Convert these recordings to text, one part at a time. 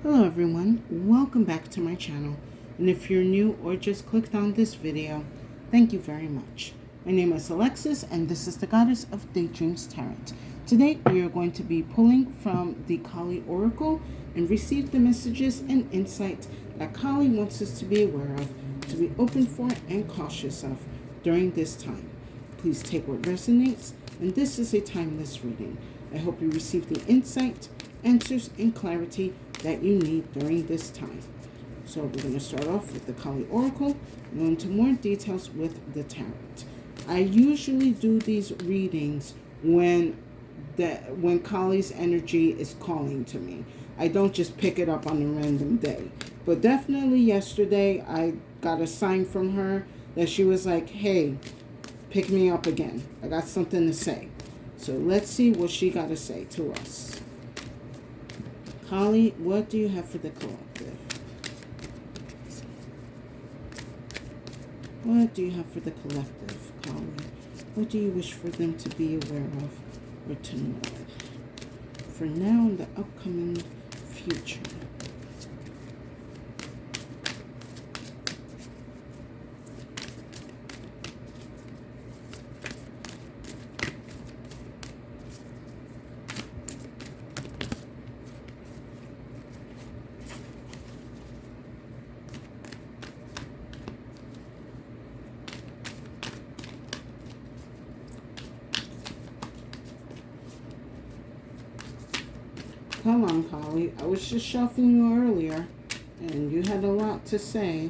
Hello everyone, welcome back to my channel, and if you're new or just clicked on this video, thank you very much. My name is Alexis and this is the Goddess of Daydreams Tarot. Today we are going to be pulling from the Kali Oracle and receive the messages and insight that Kali wants us to be aware of, to be open for and cautious of during this time. Please take what resonates, and this is a timeless reading. I hope you receive the insight, answers, and clarity that you need during this time. So we're going to start off with the Kali Oracle and go into more details with the Tarot. I usually do these readings when Kali's energy is calling to me. I don't just pick it up on a random day. But definitely yesterday I got a sign from her that she was like, hey, pick me up again. I got something to say. So let's see what she got to say to us. Kali, what do you have for the collective? What do you have for the collective, Kali? What do you wish for them to be aware of or to know for now and the upcoming future? Come on, Kali. I was just shuffling you earlier, and you had a lot to say.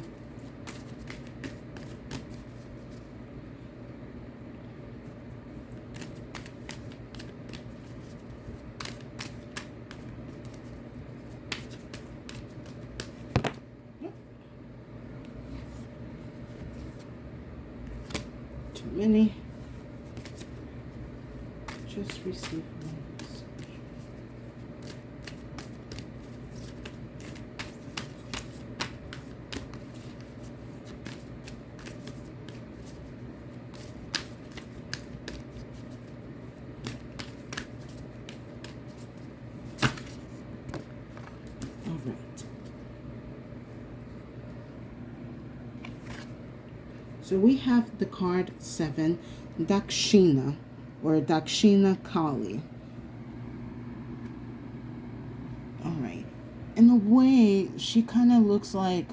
Too many. Just receive one. So we have the card 7, Dakshina, or Dakshina Kali. Alright. In a way, she kind of looks like,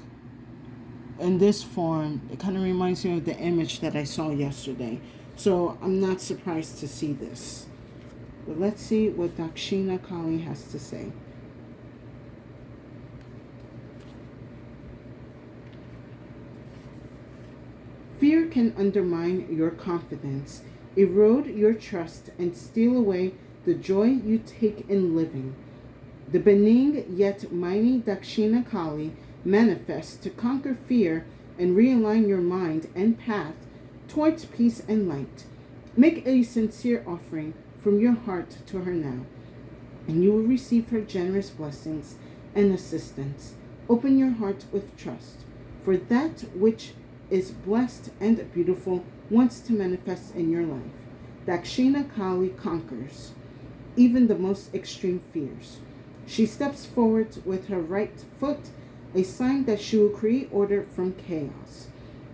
in this form, it kind of reminds me of the image that I saw yesterday. So I'm not surprised to see this. But let's see what Dakshina Kali has to say. Fear can undermine your confidence, erode your trust, and steal away the joy you take in living. The benign yet mighty Dakshina Kali manifests to conquer fear and realign your mind and path towards peace and light. Make a sincere offering from your heart to her now, and you will receive her generous blessings and assistance. Open your heart with trust, for that which is blessed and beautiful wants to manifest in your life. Dakshina Kali conquers even the most extreme fears. She steps forward with her right foot, a sign that she will create order from chaos.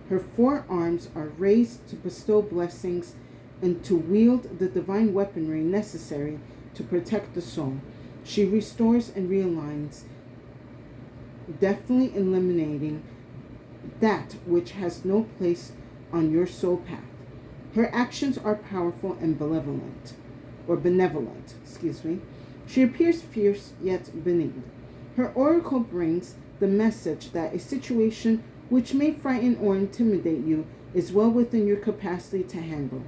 Her forearms are raised to bestow blessings and to wield the divine weaponry necessary to protect the soul. She restores and realigns, deftly eliminating that which has no place on your soul path. Her actions are powerful and benevolent. She appears fierce yet benign. Her oracle brings the message that a situation which may frighten or intimidate you is well within your capacity to handle.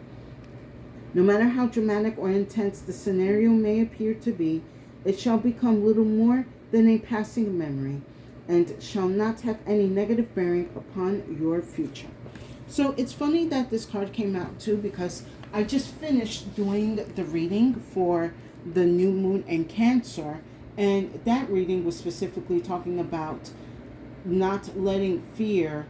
No matter how dramatic or intense the scenario may appear to be, it shall become little more than a passing memory, and shall not have any negative bearing upon your future. So it's funny that this card came out too, because I just finished doing the reading for the new moon in Cancer, and that reading was specifically talking about not letting fear,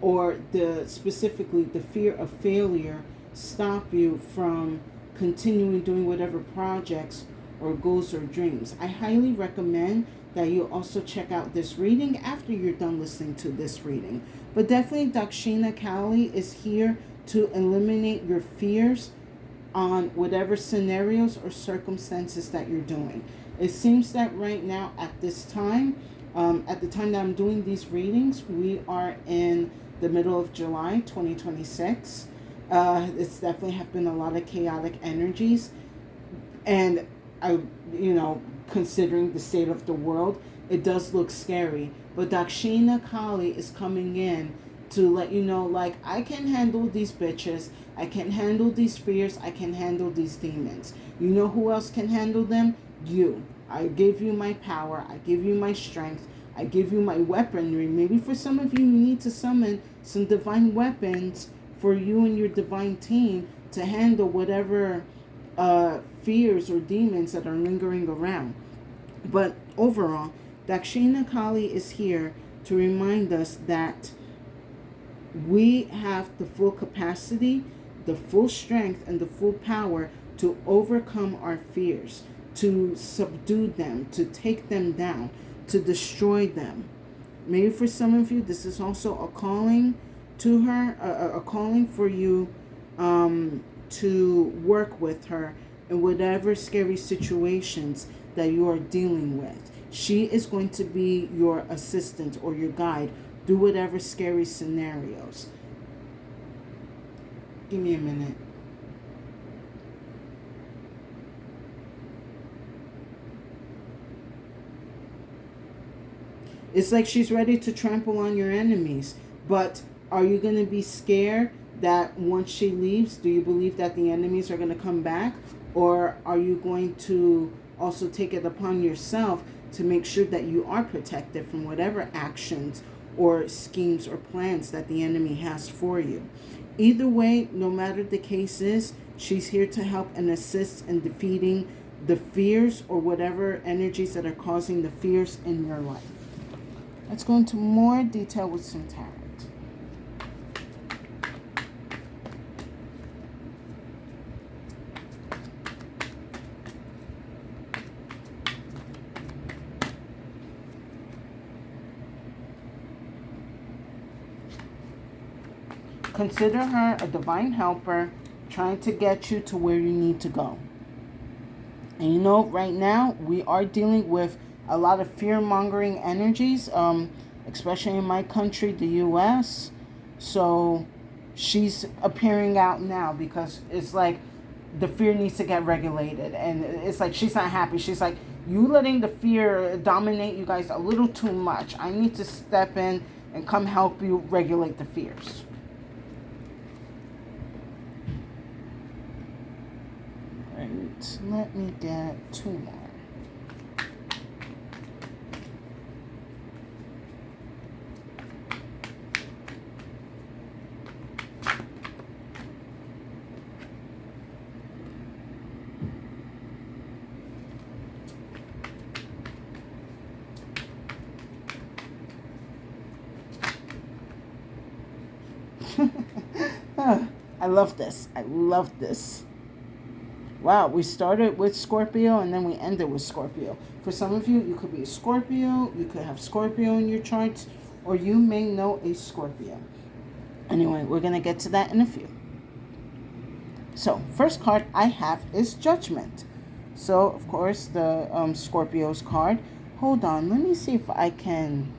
or specifically the fear of failure, stop you from continuing doing whatever projects or goals or dreams. I highly recommend that you also check out this reading after you're done listening to this reading. But definitely Dakshina Kali is here to eliminate your fears on whatever scenarios or circumstances that you're doing. It seems that right now at this time, at the time that I'm doing these readings, we are in the middle of July 2026. It's definitely have been a lot of chaotic energies, and considering the state of the world, it does look scary. But Dakshina Kali is coming in to let you know, like, I can handle these bitches, I can handle these fears, I can handle these demons. You know who else can handle them? You. I give you my power, I give you my strength, I give you my weaponry. Maybe for some of you, you need to summon some divine weapons for you and your divine team to handle whatever fears or demons that are lingering around. But overall, Dakshina Kali is here to remind us that we have the full capacity, the full strength, and the full power to overcome our fears, to subdue them, to take them down, to destroy them. Maybe for some of you, this is also a calling to her, a calling for you to work with her in whatever scary situations that you are dealing with. She is going to be your assistant or your guide through whatever scary scenarios. Give me a minute. It's like she's ready to trample on your enemies. But are you going to be scared that once she leaves, do you believe that the enemies are going to come back? Or are you going to also take it upon yourself to make sure that you are protected from whatever actions or schemes or plans that the enemy has for you? Either way, no matter the case is, she's here to help and assist in defeating the fears or whatever energies that are causing the fears in your life. Let's go into more detail with some tarot. Consider her a divine helper trying to get you to where you need to go. And you know, right now we are dealing with a lot of fear-mongering energies, especially in my country, the U.S. So she's appearing out now because it's like the fear needs to get regulated. And it's like she's not happy. She's like, you letting the fear dominate you guys a little too much. I need to step in and come help you regulate the fears. Right, let me get two more. I love this. I love this. Wow, we started with Scorpio and then we ended with Scorpio. For some of you, you could be a Scorpio, you could have Scorpio in your charts, or you may know a Scorpio. Anyway, we're going to get to that in a few. So, first card I have is Judgment. So, of course, the Scorpio's card. Hold on, let me see if I can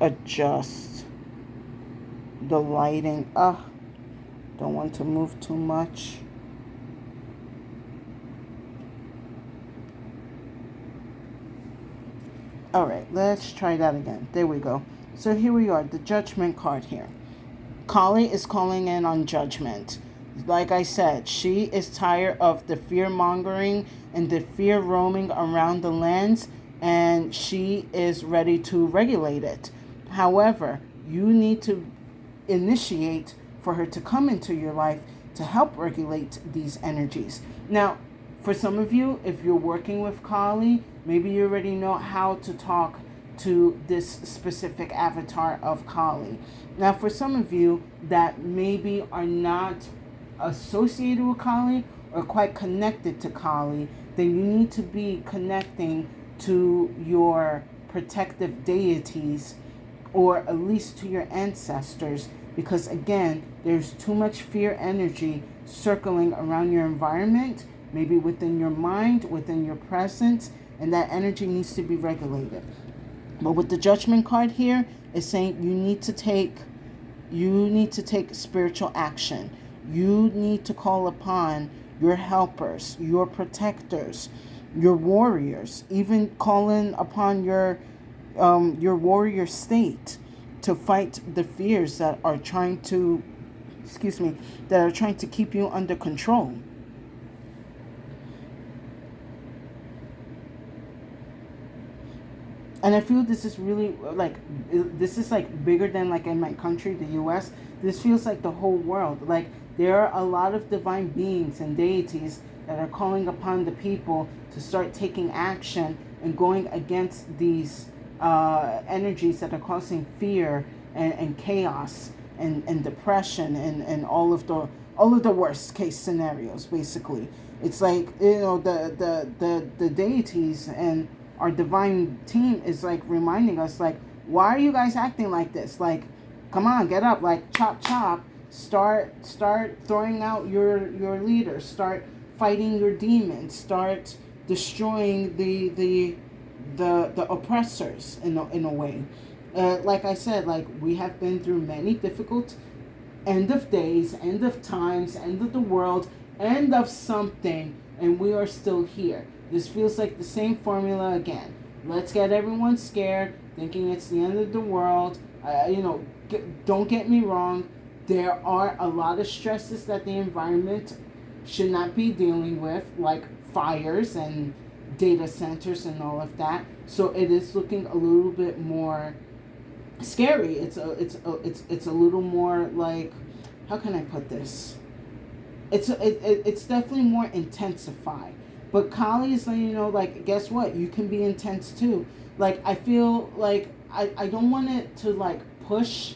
adjust the lighting. Don't want to move too much. All right, let's try that again. There we go. So here we are, the Judgment card here. Kali is calling in on Judgment. Like I said, she is tired of the fear-mongering and the fear roaming around the lands, and she is ready to regulate it. However, you need to initiate for her to come into your life to help regulate these energies. Now, for some of you, if you're working with Kali, maybe you already know how to talk to this specific avatar of Kali. Now, for some of you that maybe are not associated with Kali or quite connected to Kali, then you need to be connecting to your protective deities, or at least to your ancestors, because again, there's too much fear energy circling around your environment, maybe within your mind, within your presence, and that energy needs to be regulated. But with the Judgment card here, it's saying you need to take spiritual action. You need to call upon your helpers, your protectors, your warriors, even calling upon your warrior state to fight the fears that are trying to, keep you under control. And I feel this is really this is bigger than in my country, the US. This feels like the whole world. Like there are a lot of divine beings and deities that are calling upon the people to start taking action and going against these energies that are causing fear and chaos and depression and all of the worst case scenarios. Basically, it's the deities and our divine team is reminding us, why are you guys acting like this? Come on, get up, chop, start throwing out your leaders, start fighting your demons, start destroying the oppressors in a way. Like I said, we have been through many difficult end of days, end of times, end of the world, end of something, and we are still here. This feels like the same formula again. Let's get everyone scared, thinking it's the end of the world. Don't get me wrong. There are a lot of stresses that the environment should not be dealing with, like fires and data centers and all of that. So it is looking a little bit more scary. It's a little more how can I put this? It's definitely more intensified. But Kali is letting you know, guess what? You can be intense too. I feel I don't want it to push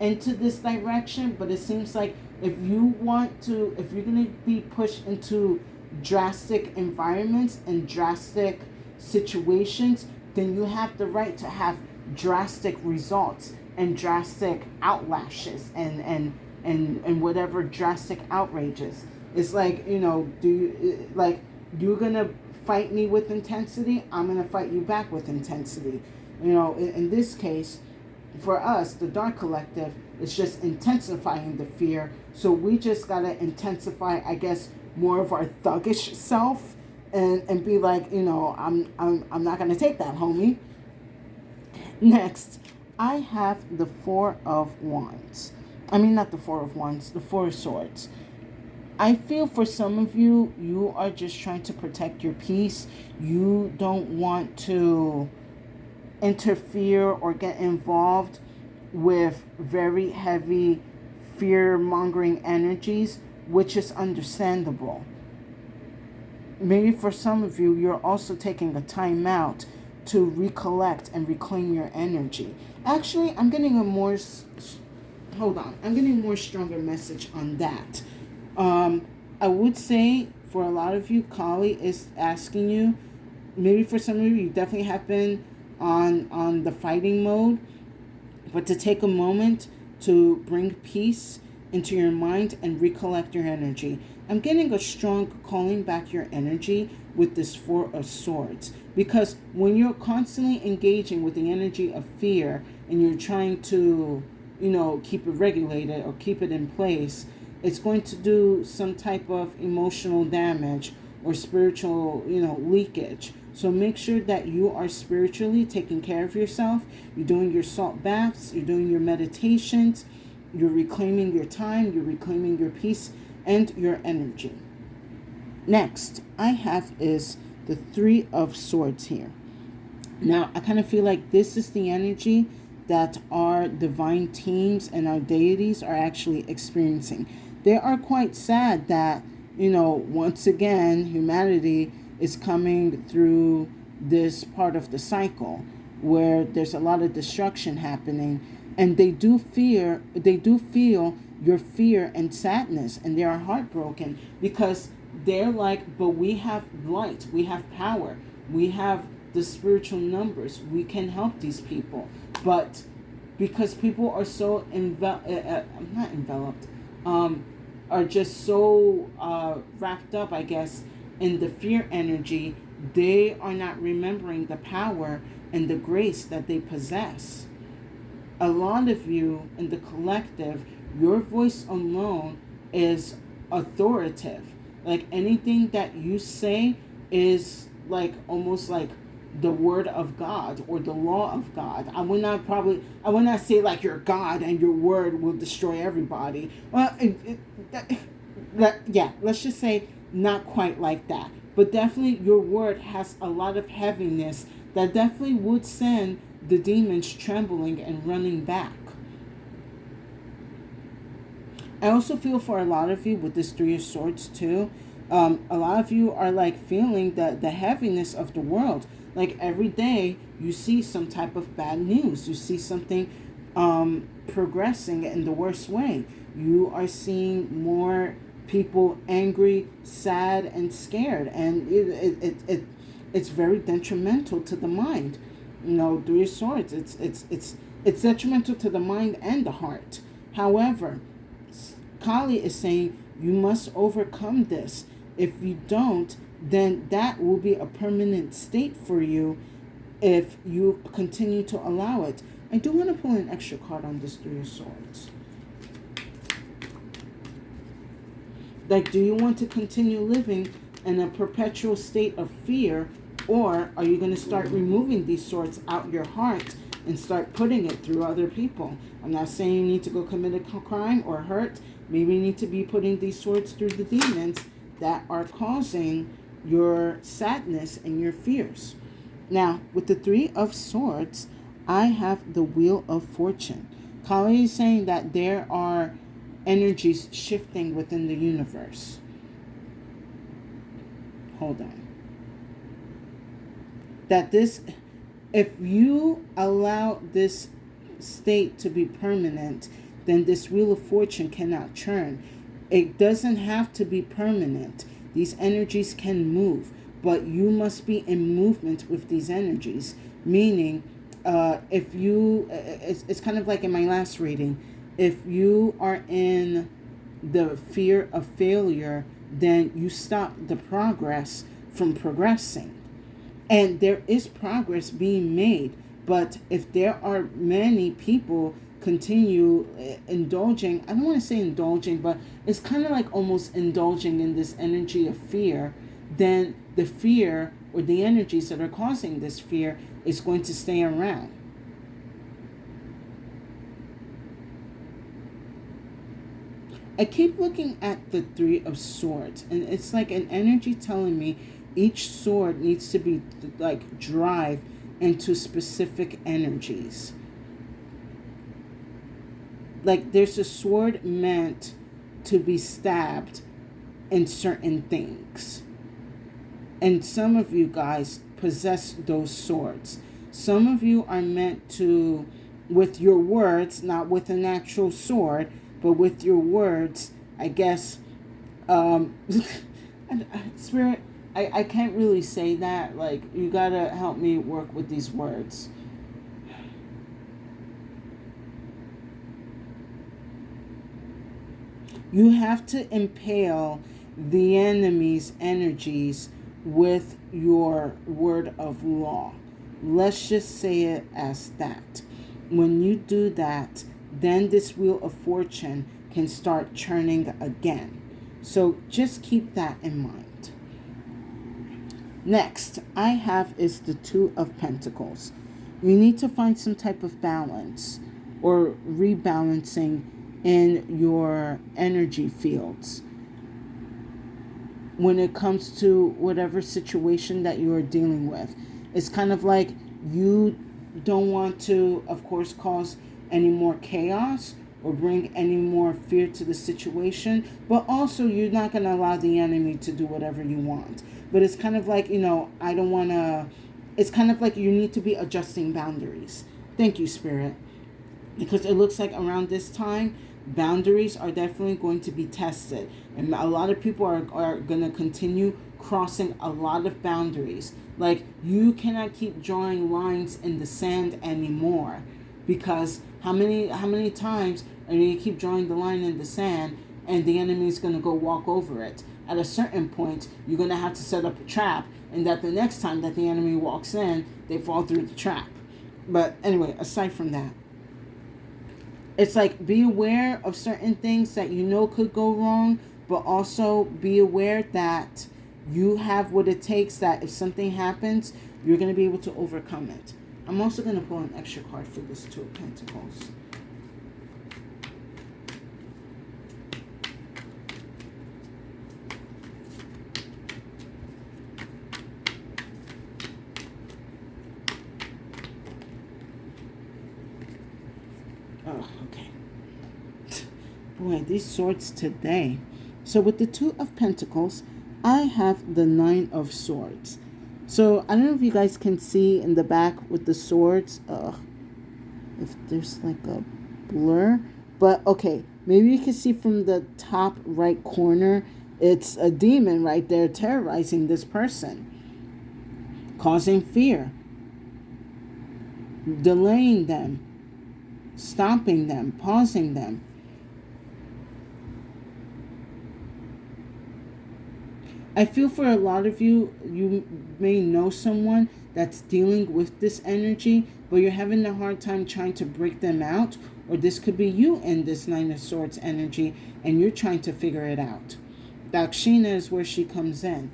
into this direction, but it seems like if you're going to be pushed into drastic environments and drastic situations, then you have the right to have drastic results and drastic outlashes and whatever drastic outrages. It's you're going to fight me with intensity, I'm going to fight you back with intensity. In this case, for us, the Dark Collective, is just intensifying the fear. So we just got to intensify, I guess, more of our thuggish self and be I'm not going to take that, homie. Next, I have the Four of Wands. I mean, not the Four of Wands, the Four of Swords. I feel for some of you, you are just trying to protect your peace. You don't want to interfere or get involved with very heavy fear-mongering energies, which is understandable. Maybe for some of you, you're also taking a time out to recollect and reclaim your energy. Actually, I'm getting a more stronger message on that. I would say for a lot of you, Kali is asking you, maybe for some of you, you definitely have been on the fighting mode, but to take a moment to bring peace into your mind and recollect your energy. I'm getting a strong calling back your energy with this Four of Swords, because when you're constantly engaging with the energy of fear and you're trying to, keep it regulated or keep it in place, it's going to do some type of emotional damage or spiritual, leakage. So make sure that you are spiritually taking care of yourself. You're doing your salt baths, you're doing your meditations, you're reclaiming your time, you're reclaiming your peace and your energy. Next, I have is the Three of Swords here. Now, I kind of feel like this is the energy that our divine teams and our deities are actually experiencing. They are quite sad that, once again, humanity is coming through this part of the cycle where there's a lot of destruction happening, and they do feel your fear and sadness, and they are heartbroken because they're like, but we have light, we have power, we have the spiritual numbers, we can help these people. But because people are so not enveloped, are just so wrapped up, I guess, in the fear energy, they are not remembering the power and the grace that they possess. A lot of you in the collective, your voice alone is authoritative. Like anything that you say is like almost like the word of God or the law of God. I would not say like your God and your word will destroy everybody. Well, yeah, let's just say not quite like that. But definitely your word has a lot of heaviness that definitely would send the demons trembling and running back. I also feel for a lot of you with this Three of Swords too. A lot of you are like feeling the heaviness of the world. Like every day you see some type of bad news. You see something progressing in the worst way. You are seeing more people angry, sad, and scared. And it's very detrimental to the mind. You know, Three of Swords, it's detrimental to the mind and the heart. However, Kali is saying you must overcome this. If you don't, then that will be a permanent state for you if you continue to allow it. I do want to pull an extra card on this Three of Swords. Like, do you want to continue living in a perpetual state of fear, or are you going to start removing these swords out your heart and start putting it through other people? I'm not saying you need to go commit a crime or hurt. Maybe you need to be putting these swords through the demons that are causing your sadness and your fears. Now, with the Three of Swords, I have the Wheel of Fortune. Kali is saying that there are energies shifting within the universe. Hold on. That this, if you allow this state to be permanent, then this Wheel of Fortune cannot turn. It doesn't have to be permanent. These energies can move, but you must be in movement with these energies. Meaning, if you, it's kind of like in my last reading, if you are in the fear of failure, then you stop the progress from progressing. And there is progress being made, but if there are many people continue indulging, I don't want to say indulging, but it's kind of like almost indulging in this energy of fear, then the fear or the energies that are causing this fear is going to stay around. I keep looking at the Three of Swords, and it's like an energy telling me each sword needs to be like drive into specific energies. Like there's a sword meant to be stabbed in certain things. And some of you guys possess those swords. Some of you are meant to, with your words, not with an actual sword, but with your words, I guess, Spirit, I can't really say that. Like, you gotta help me work with these words. You have to impale the enemy's energies with your word of law. Let's just say it as that. When you do that, then this Wheel of Fortune can start churning again. So just keep that in mind. Next, I have is the Two of Pentacles. You need to find some type of balance or rebalancing in your energy fields when it comes to whatever situation that you are dealing with. It's kind of like you don't want to, of course, cause any more chaos or bring any more fear to the situation, but also you're not going to allow the enemy to do whatever you want. But it's kind of like, I don't want to, it's kind of like you need to be adjusting boundaries. Thank you, Spirit. Because it looks like around this time, Boundaries are definitely going to be tested. And a lot of people are going to continue crossing a lot of boundaries. Like, you cannot keep drawing lines in the sand anymore, because how many times are you keep drawing the line in the sand and the enemy is going to go walk over it? At a certain point, you're going to have to set up a trap, and that the next time that the enemy walks in, they fall through the trap. But anyway, aside from that, it's like, be aware of certain things that you know could go wrong, but also be aware that you have what it takes, that if something happens, you're going to be able to overcome it. I'm also going to pull an extra card for this Two of Pentacles. Oh, okay. Boy, these swords today. So with the Two of Pentacles, I have the Nine of Swords. So I don't know if you guys can see in the back with the swords, if there's like a blur, but okay, maybe you can see from the top right corner, it's a demon right there terrorizing this person, causing fear, delaying them, stopping them, pausing them. I feel for a lot of you, you may know someone that's dealing with this energy, but you're having a hard time trying to break them out. Or this could be you in this Nine of Swords energy, and you're trying to figure it out. Dakshina is where she comes in.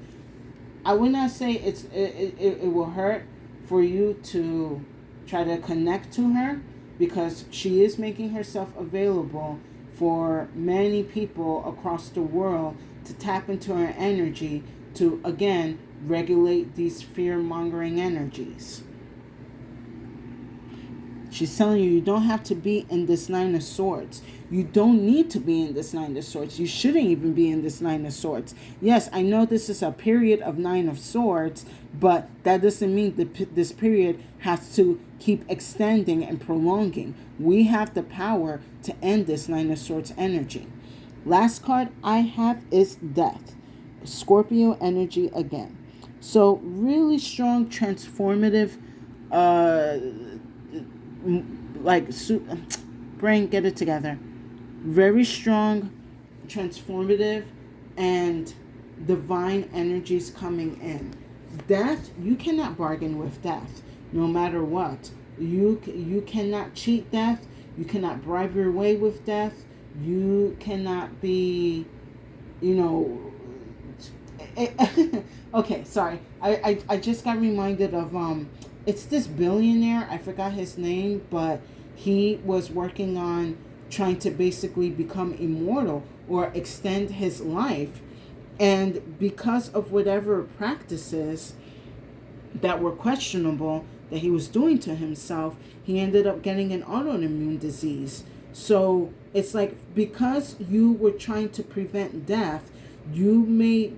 I would not say it will hurt for you to try to connect to her, because she is making herself available for many people across the world to tap into her energy to, again, regulate these fear-mongering energies. She's telling you, you don't have to be in this Nine of Swords. You don't need to be in this Nine of Swords. You shouldn't even be in this Nine of Swords. Yes, I know this is a period of Nine of Swords, but that doesn't mean that this period has to keep extending and prolonging. We have the power to end this Nine of Swords energy. Last card I have is Death. Scorpio energy again. So really strong, transformative, brain, get it together. Very strong, transformative, and divine energies coming in. Death, you cannot bargain with death, no matter what. You cannot cheat death. You cannot bribe your way with death. You cannot be, okay, sorry. I just got reminded of, it's this billionaire, I forgot his name, but he was working on trying to basically become immortal or extend his life. And because of whatever practices that were questionable that he was doing to himself, he ended up getting an autoimmune disease. So it's like, because you were trying to prevent death, you made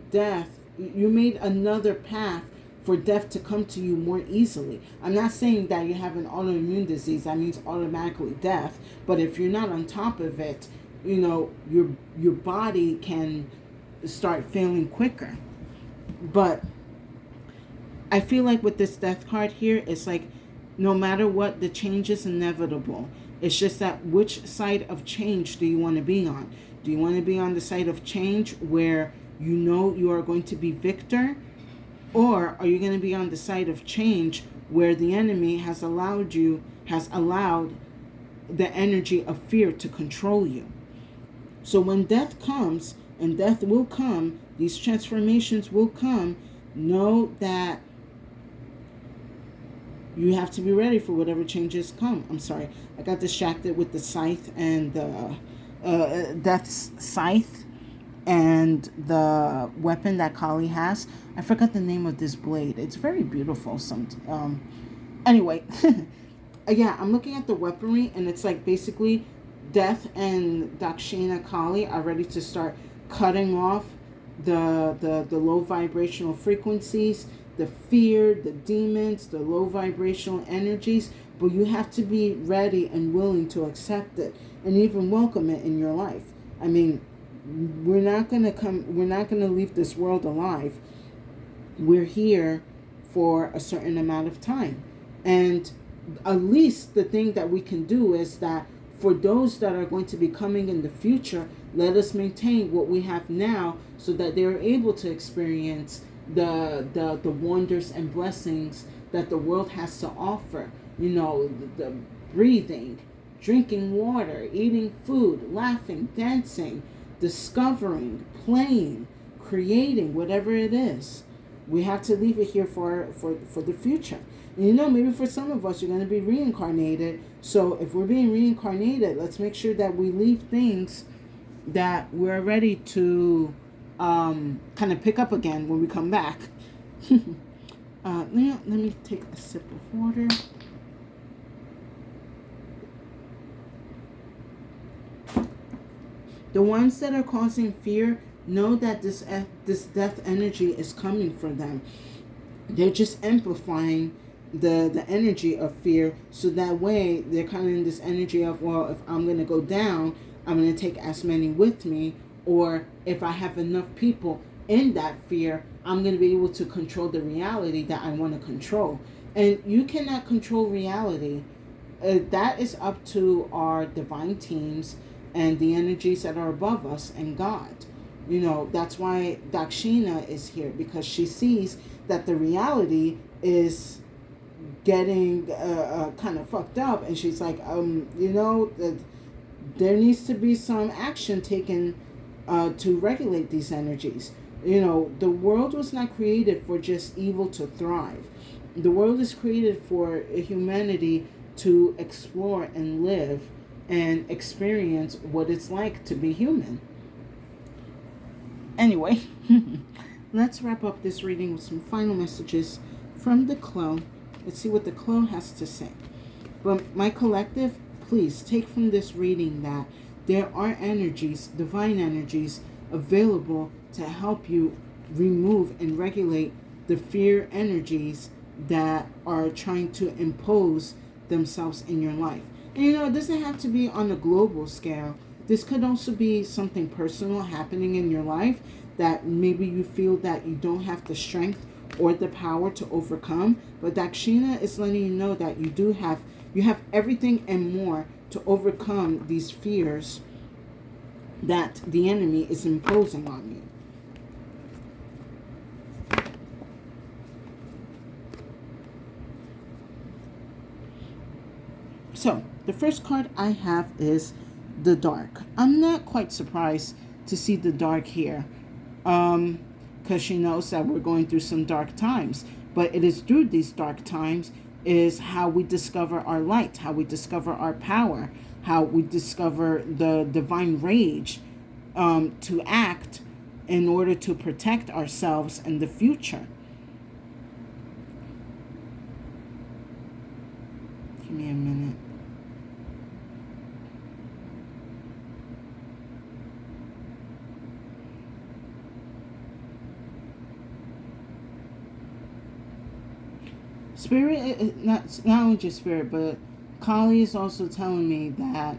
another path for death to come to you more easily. I'm not saying that you have an autoimmune disease, that means automatically death. But if you're not on top of it, your body can start failing quicker. But I feel like with this Death card here, it's like, no matter what, the change is inevitable. It's just that, which side of change do you want to be on? Do you want to be on the side of change where you know you are going to be victor? Or are you going to be on the side of change where the enemy has allowed the energy of fear to control you? So when death comes, and death will come, these transformations will come, know that you have to be ready for whatever changes come. I'm sorry, I got distracted with the scythe and the Death's scythe and the weapon that Kali has. I forgot the name of this blade. It's very beautiful. Anyway, yeah, I'm looking at the weaponry, and it's like basically Death and Dakshina Kali are ready to start cutting off the low vibrational frequencies the fear, the demons, the low vibrational energies, but you have to be ready and willing to accept it and even welcome it in your life. I mean, we're not going to leave this world alive. We're here for a certain amount of time. And at least the thing that we can do is that for those that are going to be coming in the future, let us maintain what we have now so that they're able to experience the wonders and blessings that the world has to offer. You know, the breathing, drinking water, eating food, laughing, dancing, discovering, playing, creating, whatever it is. We have to leave it here for the future. And you know, maybe for some of us, you're going to be reincarnated. So if we're being reincarnated, let's make sure that we leave things that we're ready to kind of pick up again when we come back. Let me take a sip of water. The ones that are causing fear, know that this death energy is coming for them. They're just amplifying the energy of fear, so that way they're kind of in this energy of, well, if I'm going to go down, I'm going to take as many with me, or if I have enough people in that fear, I'm going to be able to control the reality that I want to control. And you cannot control reality. That is up to our divine teams and the energies that are above us and God. You know, that's why Dakshina is here, because she sees that the reality is getting kind of fucked up, and she's like, you know, there needs to be some action taken to regulate these energies. You know, the world was not created for just evil to thrive. The world is created for humanity to explore and live and experience what it's like to be human. Anyway, let's wrap up this reading with some final messages from the Clow. Let's see what the Clow has to say. But my collective, please take from this reading that there are energies, divine energies, available to help you remove and regulate the fear energies that are trying to impose themselves in your life. And you know, it doesn't have to be on a global scale. This could also be something personal happening in your life that maybe you feel that you don't have the strength or the power to overcome. But Dakshina is letting you know that you have everything and more to overcome these fears that the enemy is imposing on you. So, the first card I have is the Dark. I'm not quite surprised to see the Dark here, because she knows that we're going through some dark times. But it is through these dark times is how we discover our light, how we discover our power, how we discover the divine rage to act in order to protect ourselves in the future. Give me a minute. Spirit, not only just Spirit, but Kali is also telling me that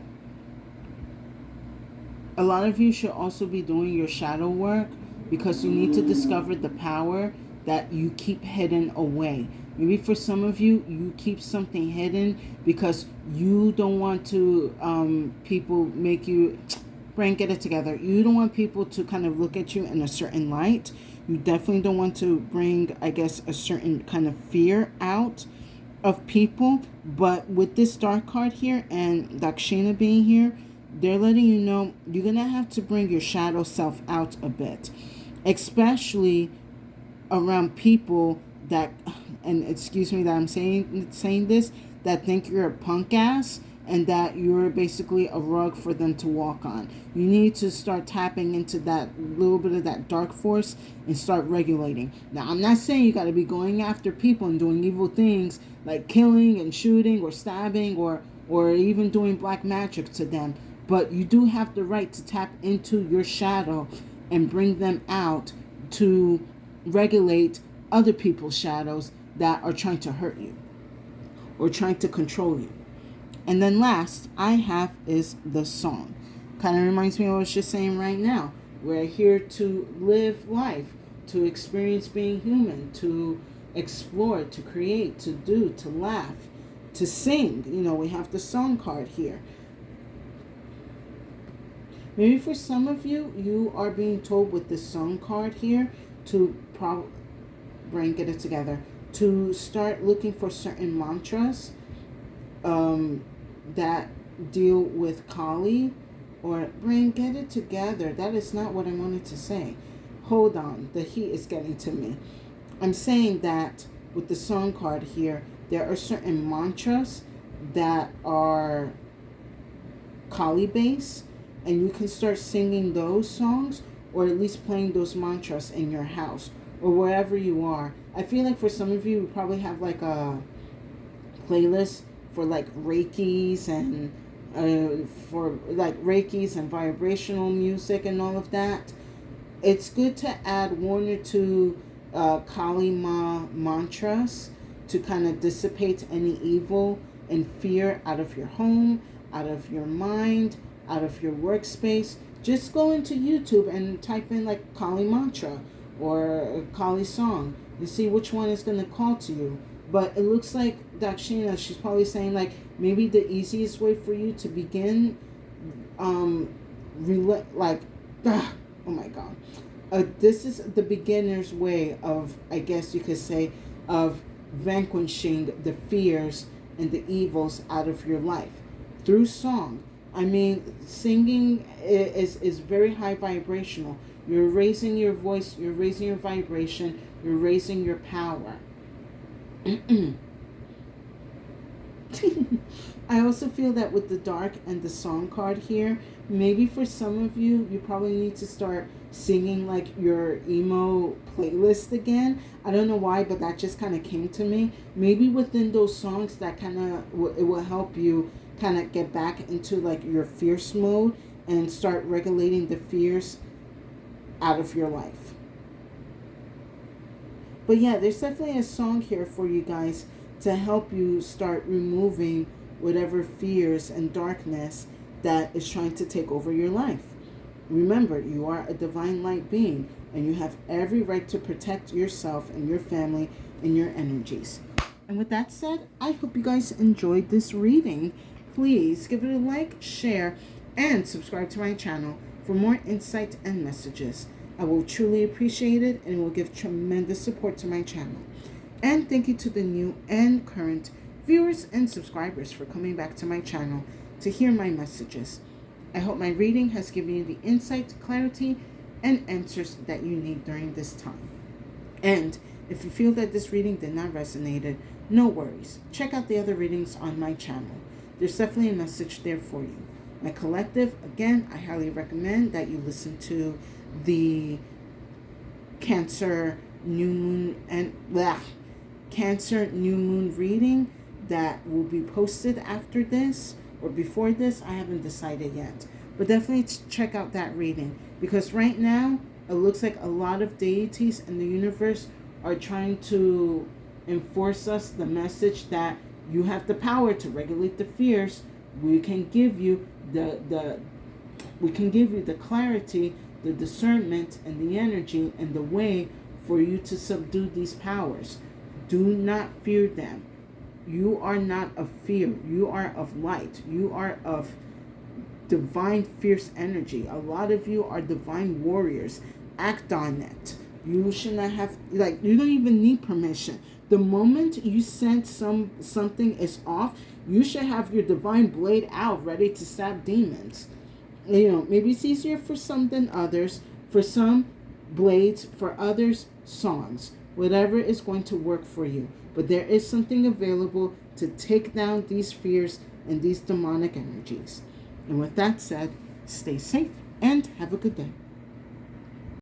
a lot of you should also be doing your shadow work, because you need to discover the power that you keep hidden away. Maybe for some of you, you keep something hidden because you don't want to people make you, brain, get it together. You don't want people to kind of look at you in a certain light. You definitely don't want to bring, I guess, a certain kind of fear out of people. But with this dark card here and Dakshina being here, they're letting you know you're going to have to bring your shadow self out a bit. Especially around people that, and excuse me that I'm saying this, that think you're a punk ass and that you're basically a rug for them to walk on. You need to start tapping into that little bit of that dark force and start regulating. Now, I'm not saying you got to be going after people and doing evil things like killing and shooting or stabbing or even doing black magic to them. But you do have the right to tap into your shadow and bring them out to regulate other people's shadows that are trying to hurt you or trying to control you. And then last I have is the song. Kind of reminds me of what I was just saying right now. We're here to live life, to experience being human, to explore, to create, to do, to laugh, to sing. We have the song card here. Maybe for some of you, you are being told with this song card here to brain, get it together, to start looking for certain mantras that deal with Kali, or brain, get it together. That is not what I wanted to say. Hold on, the heat is getting to me. I'm saying that with the song card here, there are certain mantras that are Kali based, and you can start singing those songs, or at least playing those mantras in your house or wherever you are. I feel like for some of you probably have like a playlist for like Reikis and vibrational music and all of that. It's good to add one or two Kali Ma mantras to kind of dissipate any evil and fear out of your home, out of your mind, out of your workspace. Just go into YouTube and type in like Kali mantra or Kali song and see which one is going to call to you. But it looks like Dakshina, she's probably saying like maybe the easiest way for you to begin oh my god, this is the beginner's way of, I guess you could say, of vanquishing the fears and the evils out of your life through song. I mean, singing is very high vibrational. You're raising your voice, you're raising your vibration, you're raising your power. I also feel that with the dark and the song card here, maybe for some of you, you probably need to start singing like your emo playlist again. I don't know why, but that just kind of came to me. Maybe within those songs that kind of, it will help you kind of get back into like your fierce mode and start regulating the fears out of your life. But yeah, there's definitely a song here for you guys to help you start removing whatever fears and darkness that is trying to take over your life. Remember, you are a divine light being, and you have every right to protect yourself and your family and your energies. And with that said, I hope you guys enjoyed this reading. Please give it a like, share, and subscribe to my channel for more insight and messages. I will truly appreciate it, and it will give tremendous support to my channel. And thank you to the new and current viewers and subscribers for coming back to my channel to hear my messages. I hope my reading has given you the insight, clarity, and answers that you need during this time. And if you feel that this reading did not resonate, no worries. Check out the other readings on my channel. There's definitely a message there for you. My collective, again, I highly recommend that you listen to the Cancer New Moon reading that will be posted after this or before this. I haven't decided yet, but definitely check out that reading, because right now it looks like a lot of deities in the universe are trying to enforce us the message that you have the power to regulate the fears. We can give you the clarity, the discernment, and the energy and the way for you to subdue these powers. Do not fear them. You are not of fear. You are of light. You are of divine fierce energy. A lot of you are divine warriors. Act on it. You should not have, you don't even need permission. The moment you sense something is off, you should have your divine blade out, ready to stab demons. Maybe it's easier for some than others. For some, blades. For others, songs. Whatever is going to work for you. But there is something available to take down these fears and these demonic energies. And with that said, stay safe and have a good day.